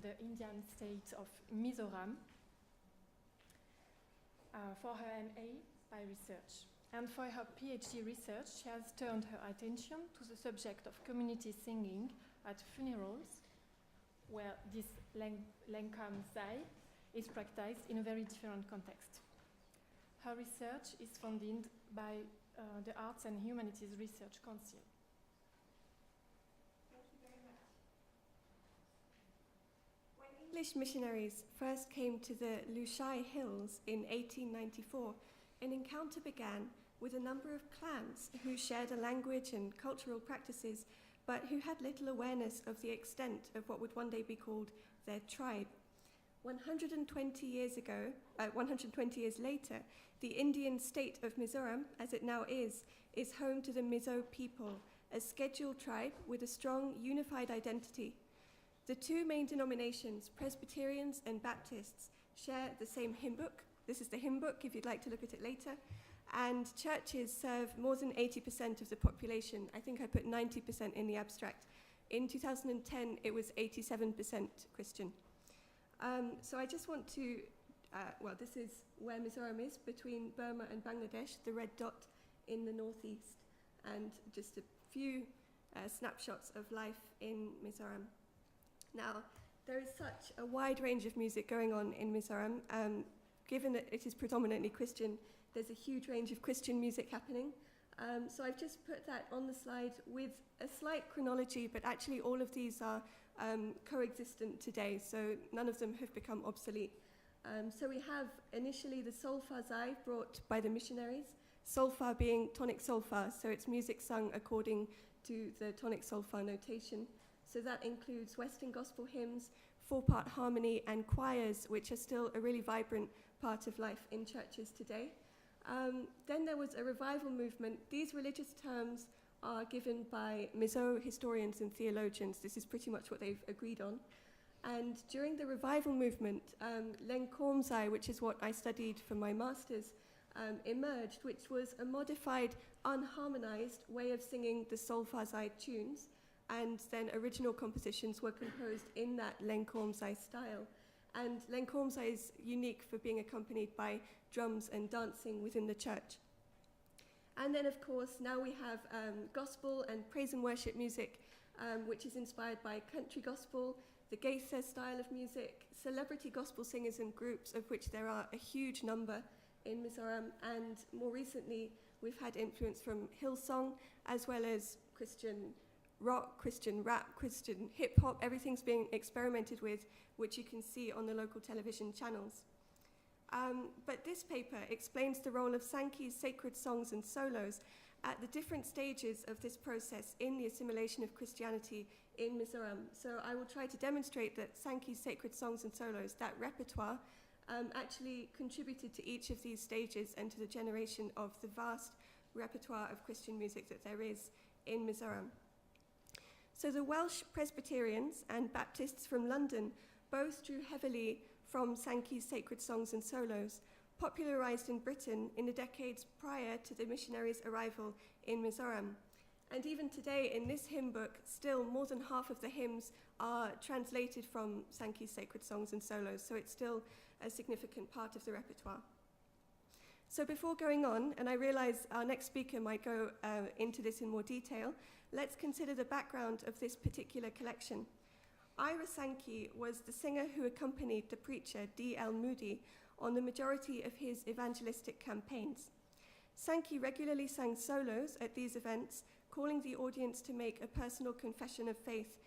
the Indian state of Mizoram for her MA by research. And for her PhD research, she has turned her attention to the subject of community singing at funerals, where this Lengkam Zai is practiced in a very different context. Her research is funded by the Arts and Humanities Research Council. Thank you very much. When English missionaries first came to the Lushai Hills in 1894, an encounter began with a number of clans who shared a language and cultural practices, but who had little awareness of the extent of what would one day be called their tribe. 120 years later, the Indian state of Mizoram, as it now is home to the Mizo people, a scheduled tribe with a strong unified identity. The two main denominations, Presbyterians and Baptists, share the same hymn book. This is the hymn book, if you'd like to look at it later. And churches serve more than 80% of the population. I think I put 90% in the abstract. In 2010, it was 87% Christian. So I just want to, this is where Mizoram is, between Burma and Bangladesh, the red dot in the northeast, and just a few snapshots of life in Mizoram. Now, there is such a wide range of music going on in Mizoram. Given that it is predominantly Christian, there's a huge range of Christian music happening. So I've just put that on the slide with a slight chronology, but actually all of these are coexistent today, so none of them have become obsolete. So we have initially the solfa zai brought by the missionaries, solfa being tonic solfa, so it's music sung according to the tonic solfa notation. So that includes Western gospel hymns, four-part harmony, and choirs, which are still a really vibrant part of life in churches today. Then there was a revival movement. These religious terms are given by Mizo historians and theologians. This is pretty much what they've agreed on. And during the revival movement, Lengkormzai, which is what I studied for my master's, emerged, which was a modified, unharmonized way of singing the Solfazai tunes, and then original compositions were composed in that Lengkormzai style. And Lengkormzai is unique for being accompanied by drums and dancing within the church. And then, of course, now we have gospel and praise and worship music, which is inspired by country gospel, the Geisa style of music, celebrity gospel singers and groups, of which there are a huge number in Mizoram. And more recently, we've had influence from Hillsong, as well as Christian rock, Christian rap, Christian hip-hop. Everything's being experimented with, which you can see on the local television channels. But this paper explains the role of Sankey's sacred songs and solos at the different stages of this process in the assimilation of Christianity in Mizoram. So I will try to demonstrate that Sankey's sacred songs and solos, that repertoire, actually contributed to each of these stages and to the generation of the vast repertoire of Christian music that there is in Mizoram. So the Welsh Presbyterians and Baptists from London both drew heavily from Sankey's sacred songs and solos, popularized in Britain in the decades prior to the missionaries' arrival in Mizoram. And even today, in this hymn book, still more than half of the hymns are translated from Sankey's sacred songs and solos, so it's still a significant part of the repertoire. So before going on, and I realize our next speaker might go into this in more detail, let's consider the background of this particular collection. Ira Sankey was the singer who accompanied the preacher D.L. Moody on the majority of his evangelistic campaigns. Sankey regularly sang solos at these events, calling the audience to make a personal confession of faith,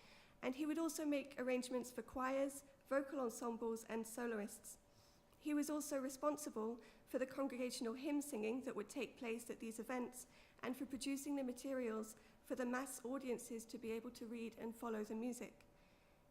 and he would also make arrangements for choirs, vocal ensembles, and soloists. He was also responsible for the congregational hymn singing that would take place at these events, and for producing the materials for the mass audiences to be able to read and follow the music.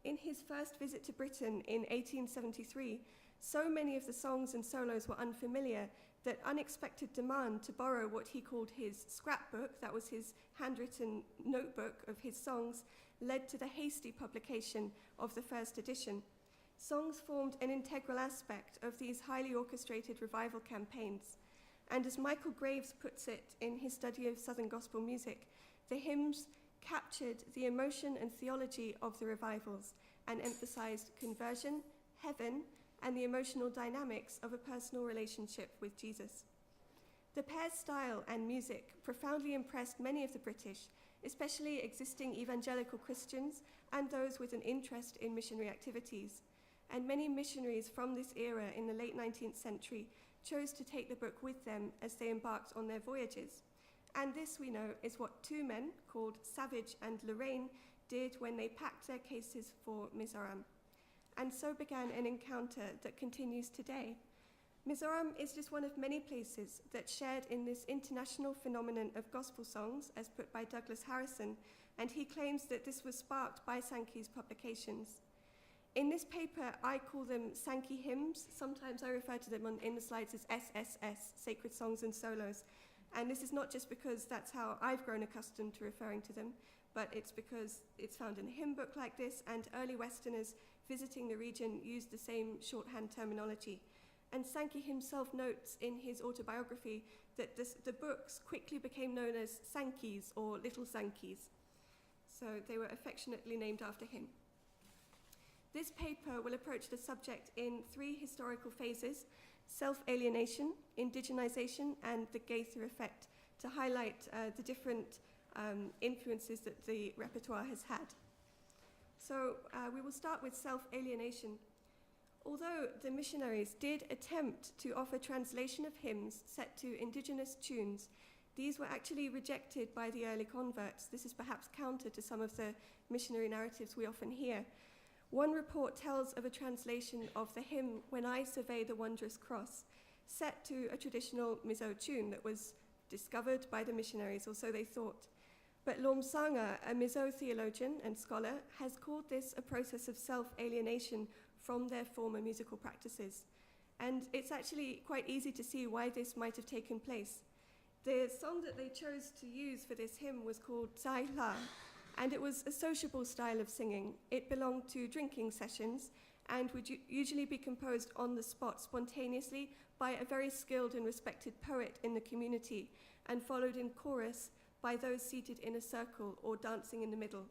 In his first visit to Britain in 1873, so many of the songs and solos were unfamiliar that unexpected demand to borrow what he called his scrapbook, that was his handwritten notebook of his songs, led to the hasty publication of the first edition. Songs formed an integral aspect of these highly orchestrated revival campaigns. And as Michael Graves puts it in his study of Southern gospel music, the hymns captured the emotion and theology of the revivals. and emphasized conversion, heaven, and the emotional dynamics of a personal relationship with Jesus. The pair's style and music profoundly impressed many of the British, especially existing evangelical Christians and those with an interest in missionary activities. And many missionaries from this era in the late 19th century chose to take the book with them as they embarked on their voyages. And this, we know, is what two men called Savage and Lorraine did when they packed their cases for Mizoram. And so began an encounter that continues today. Mizoram is just one of many places that shared in this international phenomenon of gospel songs, as put by Douglas Harrison, and he claims that this was sparked by Sankey's publications. In this paper, I call them Sankey hymns. Sometimes I refer to them in the slides as SSS, Sacred Songs and Solos. And this is not just because that's how I've grown accustomed to referring to them, but it's because it's found in a hymn book like this, and early Westerners visiting the region used the same shorthand terminology. And Sankey himself notes in his autobiography that the books quickly became known as Sankeys or Little Sankeys. So they were affectionately named after him. This paper will approach the subject in three historical phases: self-alienation, indigenization, and the Gaither effect, to highlight the different influences that the repertoire has had. So we will start with self-alienation. Although the missionaries did attempt to offer translation of hymns set to indigenous tunes, these were actually rejected by the early converts. This is perhaps counter to some of the missionary narratives we often hear. One report tells of a translation of the hymn "When I Survey the Wondrous Cross," set to a traditional Mizo tune that was discovered by the missionaries, or so they thought. But Lom Sanga, a Mizo theologian and scholar, has called this a process of self-alienation from their former musical practices. And it's actually quite easy to see why this might have taken place. The song that they chose to use for this hymn was called Tsai La, and it was a sociable style of singing. It belonged to drinking sessions and would usually be composed on the spot spontaneously by a very skilled and respected poet in the community, and followed in chorus by those seated in a circle or dancing in the middle.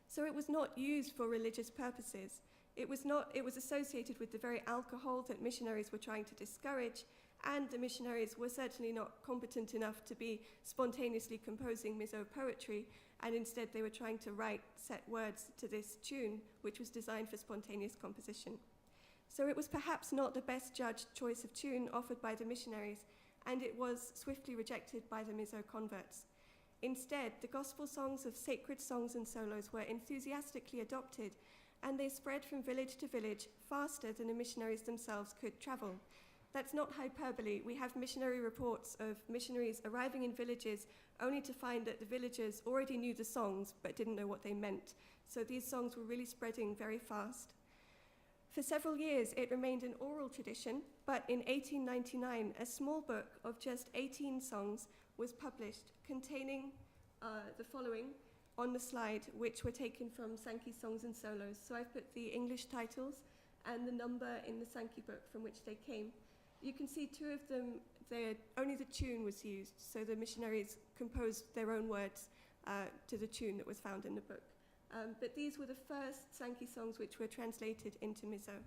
So it was not used for religious purposes. It was associated with the very alcohol that missionaries were trying to discourage, and the missionaries were certainly not competent enough to be spontaneously composing Mizo poetry, and instead they were trying to write set words to this tune, which was designed for spontaneous composition. So it was perhaps not the best judged choice of tune offered by the missionaries, and it was swiftly rejected by the Mizo converts. Instead, the gospel songs of Sacred Songs and Solos were enthusiastically adopted, and they spread from village to village faster than the missionaries themselves could travel. That's not hyperbole. We have missionary reports of missionaries arriving in villages only to find that the villagers already knew the songs but didn't know what they meant. So these songs were really spreading very fast. For several years, it remained an oral tradition, but in 1899, a small book of just 18 songs was published containing the following on the slide, which were taken from Sankey Songs and Solos. So I've put the English titles and the number in the Sankey book from which they came. You can see two of them, only the tune was used, so the missionaries composed their own words to the tune that was found in the book. But these were the first Sankey songs which were translated into Mizo.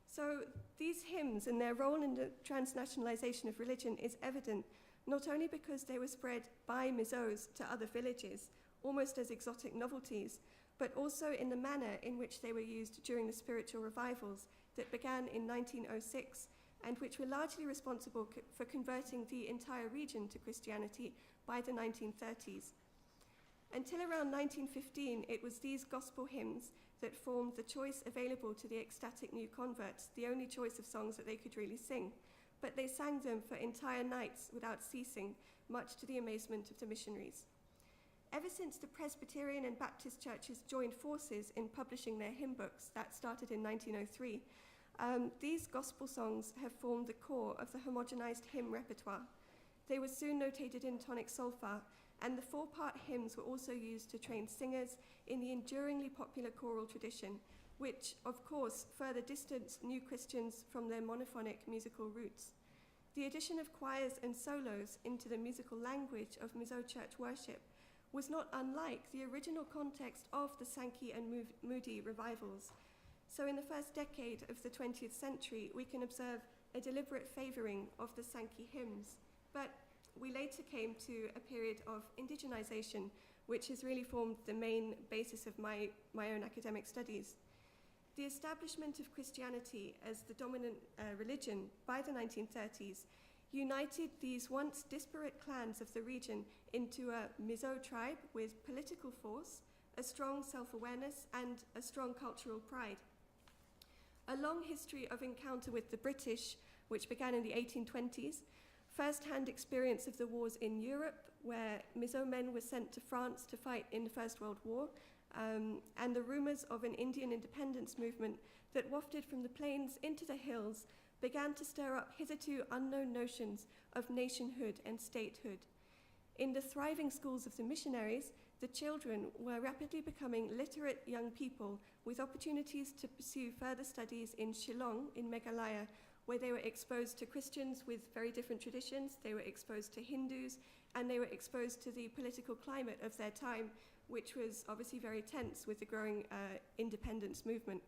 So these hymns and their role in the transnationalization of religion is evident, not only because they were spread by Mizos to other villages, almost as exotic novelties, but also in the manner in which they were used during the spiritual revivals that began in 1906 and which were largely responsible for converting the entire region to Christianity by the 1930s. Until around 1915, it was these gospel hymns that formed the choice available to the ecstatic new converts, the only choice of songs that they could really sing. But they sang them for entire nights without ceasing, much to the amazement of the missionaries. Ever since the Presbyterian and Baptist churches joined forces in publishing their hymn books, that started in 1903, these gospel songs have formed the core of the homogenized hymn repertoire. They were soon notated in tonic solfa, and the 4-part hymns were also used to train singers in the enduringly popular choral tradition, which, of course, further distanced new Christians from their monophonic musical roots. The addition of choirs and solos into the musical language of Mizo church worship was not unlike the original context of the Sankey and Moody revivals. So in the first decade of the 20th century, we can observe a deliberate favouring of the Sankey hymns. But we later came to a period of indigenization, which has really formed the main basis of my own academic studies. The establishment of Christianity as the dominant religion by the 1930s united these once disparate clans of the region into a Mizo tribe with political force, a strong self-awareness, and a strong cultural pride. A long history of encounter with the British, which began in the 1820s, first-hand experience of the wars in Europe, where Mizo men were sent to France to fight in the First World War, and the rumours of an Indian independence movement that wafted from the plains into the hills began to stir up hitherto unknown notions of nationhood and statehood. In the thriving schools of the missionaries, the children were rapidly becoming literate young people with opportunities to pursue further studies in Shillong, in Meghalaya, where they were exposed to Christians with very different traditions, they were exposed to Hindus, and they were exposed to the political climate of their time, which was obviously very tense with the growing independence movement.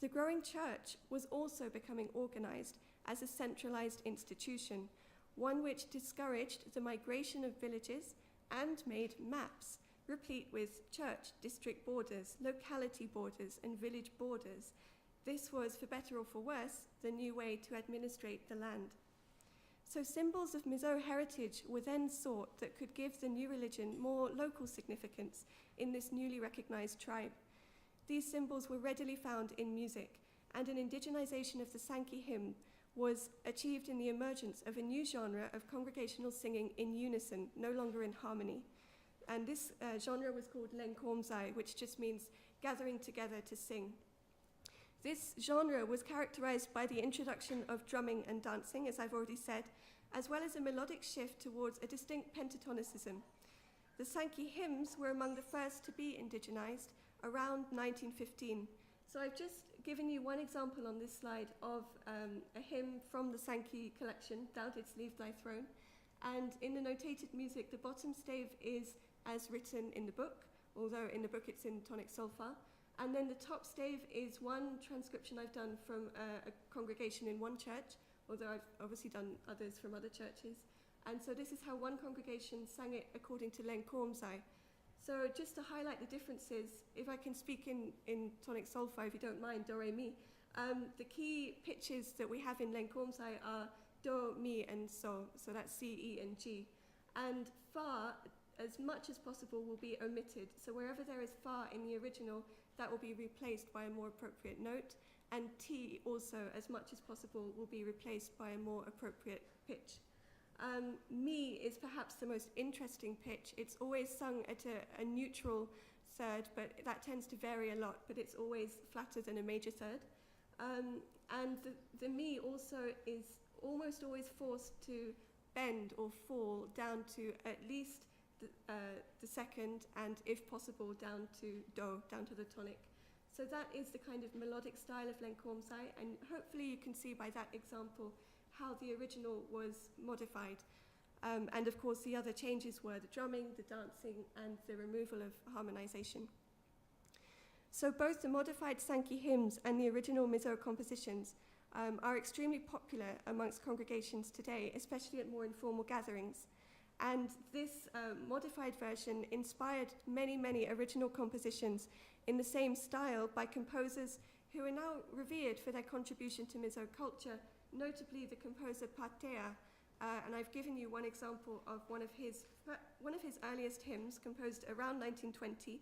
The growing church was also becoming organized as a centralized institution, one which discouraged the migration of villages and made maps, replete with church district borders, locality borders, and village borders. This was, for better or for worse, the new way to administrate the land. So symbols of Mizo heritage were then sought that could give the new religion more local significance in this newly recognized tribe. These symbols were readily found in music, and an indigenization of the Sankey hymn was achieved in the emergence of a new genre of congregational singing in unison, no longer in harmony. And this genre was called Lenkomzai, which just means gathering together to sing. This genre was characterized by the introduction of drumming and dancing, as I've already said, as well as a melodic shift towards a distinct pentatonicism. The Sankey hymns were among the first to be indigenized around 1915. So I've just given you one example on this slide of a hymn from the Sankey collection, Thou Didst Leave Thy Throne. And in the notated music, the bottom stave is as written in the book, although in the book it's in tonic solfa. And then the top stave is one transcription I've done from a congregation in one church, although I've obviously done others from other churches. And so this is how one congregation sang it according to Lenkomzai. So just to highlight the differences, if I can speak in tonic solfa, if you don't mind, do, re, mi. The key pitches that we have in Lenkomzai are do, mi, and so. So that's C, E, and G. And fa, as much as possible, will be omitted. So wherever there is fa in the original, that will be replaced by a more appropriate note. And T also, as much as possible, will be replaced by a more appropriate pitch. Mi is perhaps the most interesting pitch. It's always sung at a neutral third, but that tends to vary a lot, but it's always flatter than a major third. And the Mi also is almost always forced to bend or fall down to at least the second, and if possible down to do, down to the tonic. So that is the kind of melodic style of Lenkomzai, and hopefully you can see by that example how the original was modified. And of course the other changes were the drumming, the dancing, and the removal of harmonization. So both the modified Sankey hymns and the original Mizo compositions are extremely popular amongst congregations today, especially at more informal gatherings. And this modified version inspired many, many original compositions in the same style by composers who are now revered for their contribution to Mizo culture, notably the composer Patea. And I've given you one example of one of his earliest hymns, composed around 1920.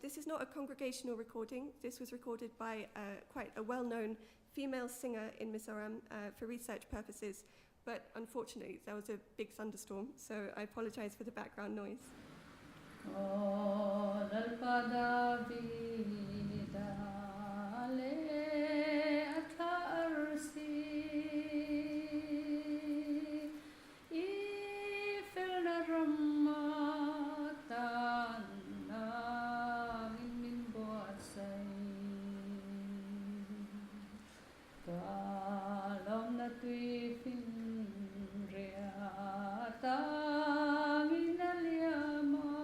This is not a congregational recording. This was recorded by quite a well-known female singer in Mizoram for research purposes. But unfortunately, there was a big thunderstorm, so I apologize for the background noise. Minaliama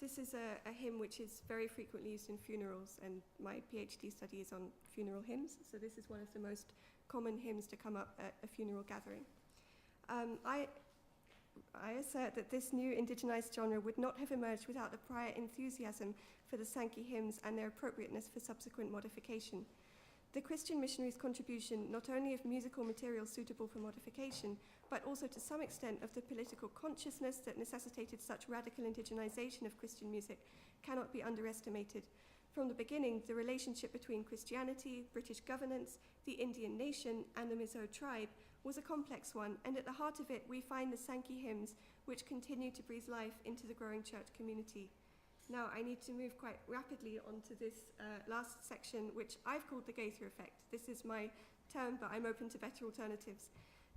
This is a hymn which is very frequently used in funerals, and my PhD study is on funeral hymns, so this is one of the most common hymns to come up at a funeral gathering. I assert that this new indigenized genre would not have emerged without the prior enthusiasm for the Sankey hymns and their appropriateness for subsequent modification. The Christian missionaries' contribution not only of musical material suitable for modification, but also to some extent of the political consciousness that necessitated such radical indigenization of Christian music cannot be underestimated. From the beginning, the relationship between Christianity, British governance, the Indian nation, and the Mizo tribe was a complex one, and at the heart of it we find the Sankey hymns, which continue to breathe life into the growing church community. Now, I need to move quite rapidly onto this last section, which I've called the Gaither effect. This is my term, but I'm open to better alternatives.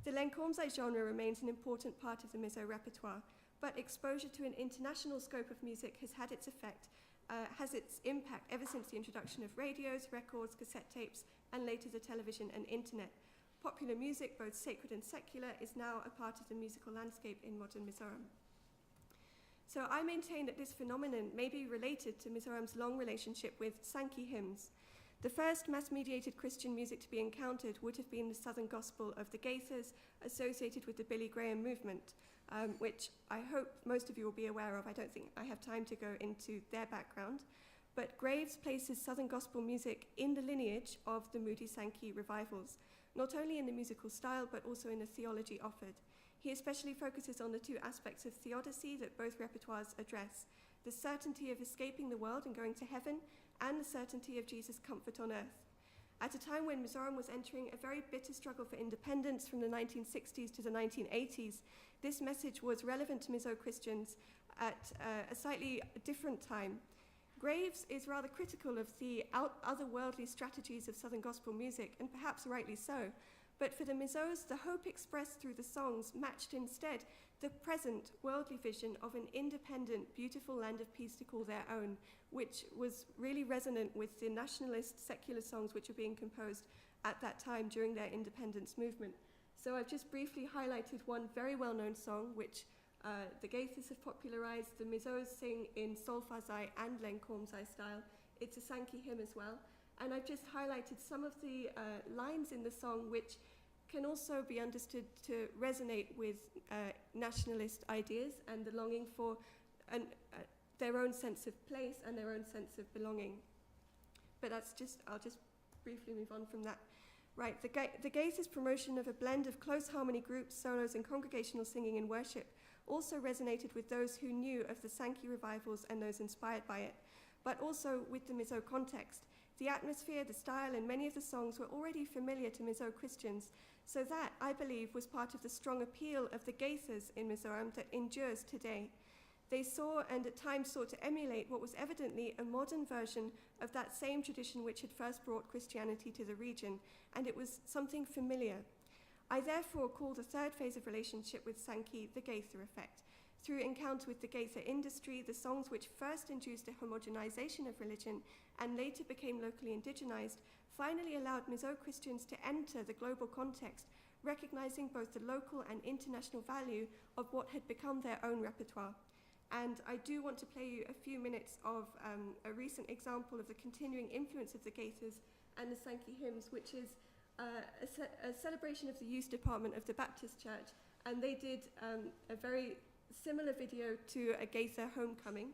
The Lenkomzai genre remains an important part of the Mizo repertoire, but exposure to an international scope of music has had its effect, has its impact ever since the introduction of radios, records, cassette tapes, and later the television and internet. Popular music, both sacred and secular, is now a part of the musical landscape in modern Mizoram. So I maintain that this phenomenon may be related to Mizoram's long relationship with Sankey hymns. The first mass-mediated Christian music to be encountered would have been the Southern Gospel of the Gaithers, associated with the Billy Graham movement, which I hope most of you will be aware of. I don't think I have time to go into their background. But Graves places Southern Gospel music in the lineage of the Moody Sankey revivals, not only in the musical style, but also in the theology offered. He especially focuses on the two aspects of theodicy that both repertoires address: the certainty of escaping the world and going to heaven, and the certainty of Jesus' comfort on earth. At a time when Mizoram was entering a very bitter struggle for independence from the 1960s to the 1980s, this message was relevant to Mizo Christians at a slightly different time. Graves is rather critical of the otherworldly strategies of Southern Gospel music, and perhaps rightly so. But for the Mizos, the hope expressed through the songs matched instead the present worldly vision of an independent, beautiful land of peace to call their own, which was really resonant with the nationalist secular songs which were being composed at that time during their independence movement. So I've just briefly highlighted one very well-known song, which the Gaithers have popularized. The Mizos sing in Solfazai and Lenkomzai style. It's a Sankey hymn as well. And I've just highlighted some of the lines in the song which can also be understood to resonate with nationalist ideas and the longing for their own sense of place and their own sense of belonging. But I'll just briefly move on from that. Right, the Gaithers' promotion of a blend of close harmony groups, solos, and congregational singing and worship also resonated with those who knew of the Sankey revivals and those inspired by it, but also with the Mizo context. The atmosphere, the style, and many of the songs were already familiar to Mizo Christians, so that, I believe, was part of the strong appeal of the Gaithers in Mizoram that endures today. They saw and at times sought to emulate what was evidently a modern version of that same tradition which had first brought Christianity to the region, and it was something familiar. I therefore call the third phase of relationship with Sankey the Gaither effect. Through encounter with the Gaither industry, the songs which first induced a homogenization of religion and later became locally indigenized finally allowed Mizo Christians to enter the global context, recognizing both the local and international value of what had become their own repertoire. And I do want to play you a few minutes of a recent example of the continuing influence of the Gaithers and the Sankey hymns, which is a celebration of the youth department of the Baptist Church, and they did a very similar video to a Gaither homecoming.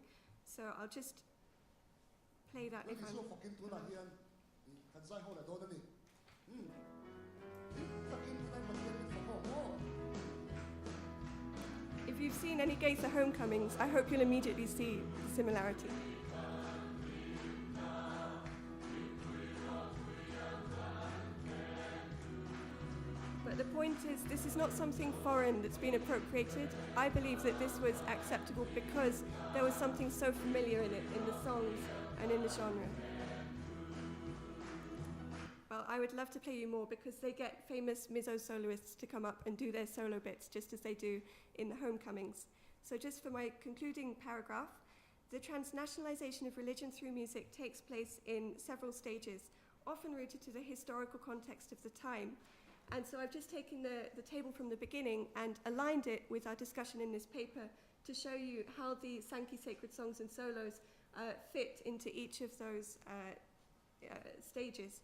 So I'll just play that if I'm... If you've seen any Gaither homecomings, I hope you'll immediately see the similarity. But the point is, this is not something foreign that's been appropriated. I believe that this was acceptable because there was something so familiar in it, in the songs and in the genre. Well, I would love to play you more because they get famous Mizo soloists to come up and do their solo bits just as they do in the homecomings. So just for my concluding paragraph, the transnationalization of religion through music takes place in several stages, often rooted to the historical context of the time. And so I've just taken the table from the beginning and aligned it with our discussion in this paper to show you how the Sankey sacred songs and solos fit into each of those stages.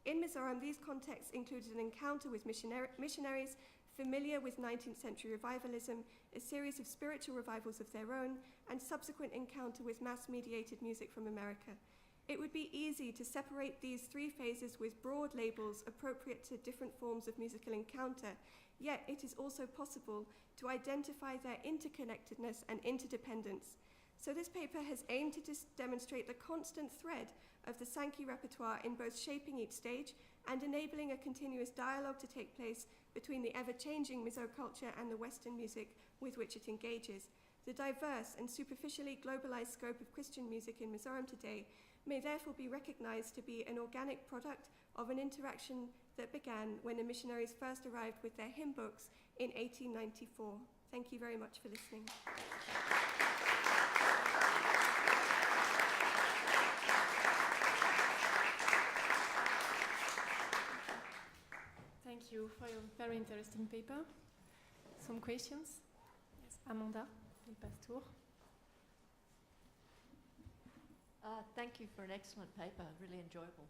In Mizoram, these contexts included an encounter with missionaries familiar with 19th century revivalism, a series of spiritual revivals of their own, and subsequent encounter with mass-mediated music from America. It would be easy to separate these three phases with broad labels appropriate to different forms of musical encounter, yet it is also possible to identify their interconnectedness and interdependence. So this paper has aimed to demonstrate the constant thread of the Sankey repertoire in both shaping each stage and enabling a continuous dialogue to take place between the ever-changing Mizo culture and the Western music with which it engages. The diverse and superficially globalized scope of Christian music in Mizoram today may therefore be recognized to be an organic product of an interaction that began when the missionaries first arrived with their hymn books in 1894. Thank you very much for listening. Thank you for your very interesting paper. Some questions? Yes, Amanda, le Pastour. Thank you for an excellent paper, really enjoyable.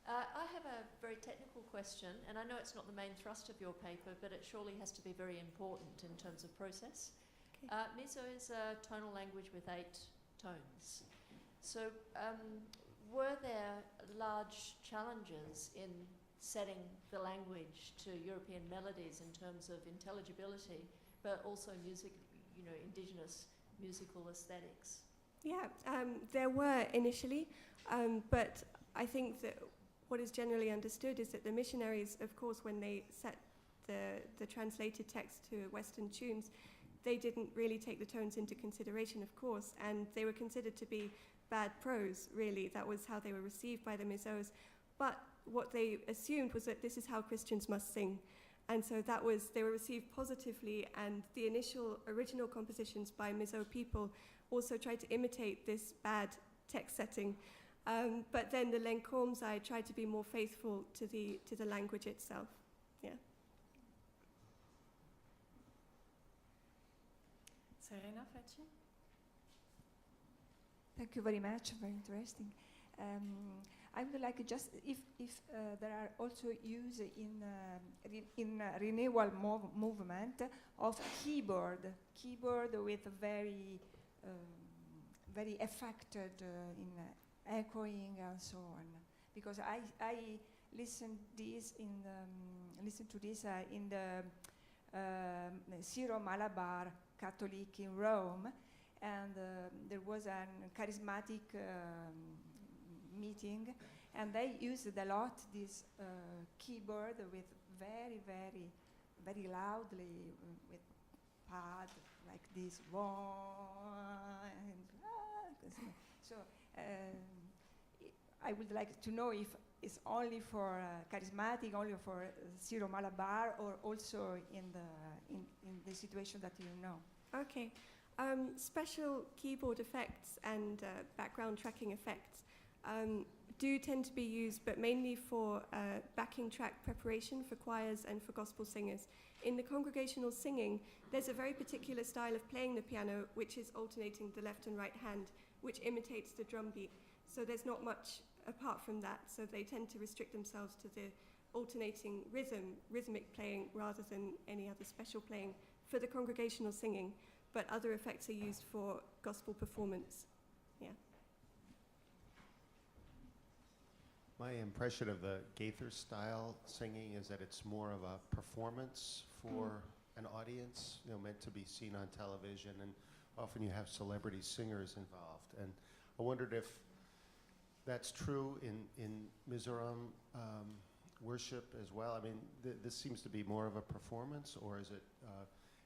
I have a very technical question, and I know it's not the main thrust of your paper, but it surely has to be very important in terms of process. Okay. Mizo is a tonal language with 8 tones. So were there large challenges in setting the language to European melodies in terms of intelligibility, but also music, indigenous musical aesthetics? Yeah, there were initially, but I think that what is generally understood is that the missionaries, of course, when they set the translated text to Western tunes, they didn't really take the tones into consideration, of course, and they were considered to be bad prose, really. That was how they were received by the Mizos. But what they assumed was that this is how Christians must sing. And so they were received positively, and the original compositions by Mizo people also tried to imitate this bad text setting. But then the Lenkomzai tried to be more faithful to the language itself. Yeah. Serena Facci. Thank you very much, very interesting. I would like just if there are also use in renewal movement of keyboard with very very affected in echoing and so on, because I listened to this in the Syro-Malabar Catholic in Rome, and there was a charismatic meeting, and they used a lot this keyboard with very loudly with pad like this. So I would like to know if it's only for charismatic, only for Syro-Malabar, or also in the situation that you know. Okay. Special keyboard effects and background tracking effects do tend to be used, but mainly for backing track preparation for choirs and for gospel singers. In the congregational singing, there's a very particular style of playing the piano, which is alternating the left and right hand, which imitates the drum beat. So there's not much apart from that. So they tend to restrict themselves to the alternating rhythmic playing, rather than any other special playing for the congregational singing. But other effects are used for gospel performance. Yeah. My impression of the Gaither style singing is that it's more of a performance for an audience, meant to be seen on television, and often you have celebrity singers involved. And I wondered if that's true in Mizoram worship as well. I mean, this seems to be more of a performance, or is it?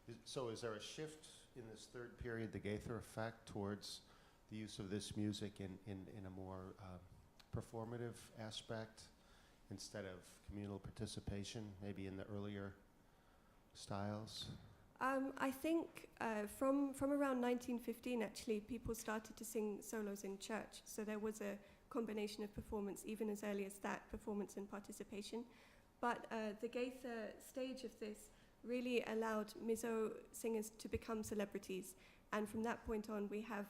Is there a shift in this third period, the Gaither effect, towards the use of this music in a more performative aspect instead of communal participation, maybe in the earlier styles? I think from around 1915, actually, people started to sing solos in church. So there was a combination of performance, even as early as that, performance and participation. But the Gaither stage of this really allowed Mizo singers to become celebrities. And from that point on, we have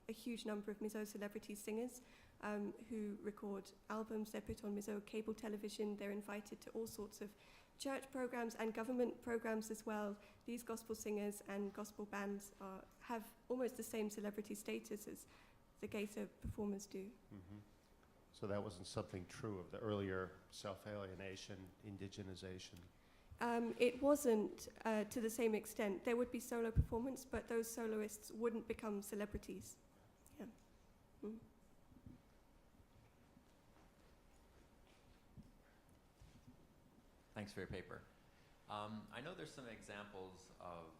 a huge number of Mizo celebrity singers who record albums. They're put on Mizo cable television. They're invited to all sorts of church programs and government programs as well. These gospel singers and gospel bands have almost the same celebrity status as the Gaither performers do. Mm-hmm. So that wasn't something true of the earlier self-alienation, indigenization? It wasn't to the same extent. There would be solo performance, but those soloists wouldn't become celebrities. Yeah. Mm. Thanks for your paper. I know there's some examples of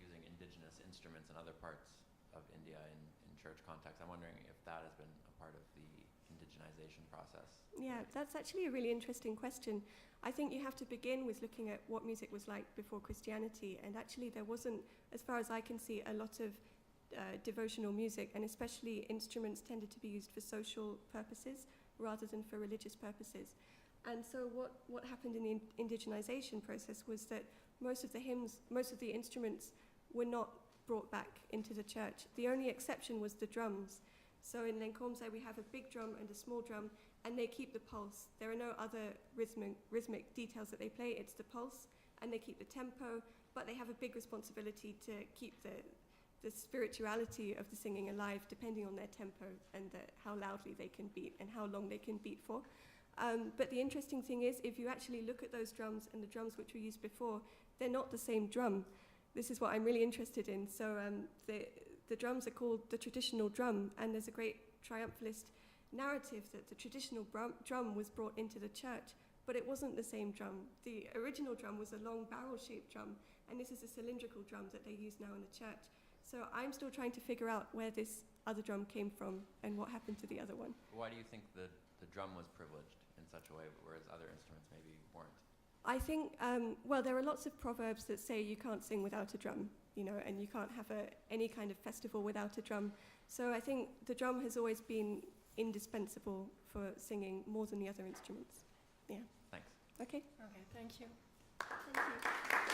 using indigenous instruments in other parts of India in church context. I'm wondering if that has been a part of the indigenization process. Yeah, that's actually a really interesting question. I think you have to begin with looking at what music was like before Christianity, and actually there wasn't, as far as I can see, a lot of devotional music, and especially instruments tended to be used for social purposes rather than for religious purposes. And so what happened in the indigenization process was that most of the hymns, most of the instruments were not brought back into the church. The only exception was the drums. So in Lenkomse we have a big drum and a small drum, and they keep the pulse. There are no other rhythmic details that they play. It's the pulse, and they keep the tempo, but they have a big responsibility to keep the spirituality of the singing alive, depending on their tempo and how loudly they can beat and how long they can beat for. But the interesting thing is, if you actually look at those drums and the drums which were used before, they're not the same drum. This is what I'm really interested in. So the drums are called the traditional drum, and there's a great triumphalist narrative that the traditional drum was brought into the church, but it wasn't the same drum. The original drum was a long barrel-shaped drum, and this is a cylindrical drum that they use now in the church. So I'm still trying to figure out where this other drum came from and what happened to the other one. Why do you think the drum was privileged in such a way, whereas other instruments maybe weren't? I think, well, there are lots of proverbs that say you can't sing without a drum, you know, and you can't have any kind of festival without a drum. So I think the drum has always been indispensable for singing more than the other instruments. Yeah. Thanks. Okay. Okay, thank you. Thank you.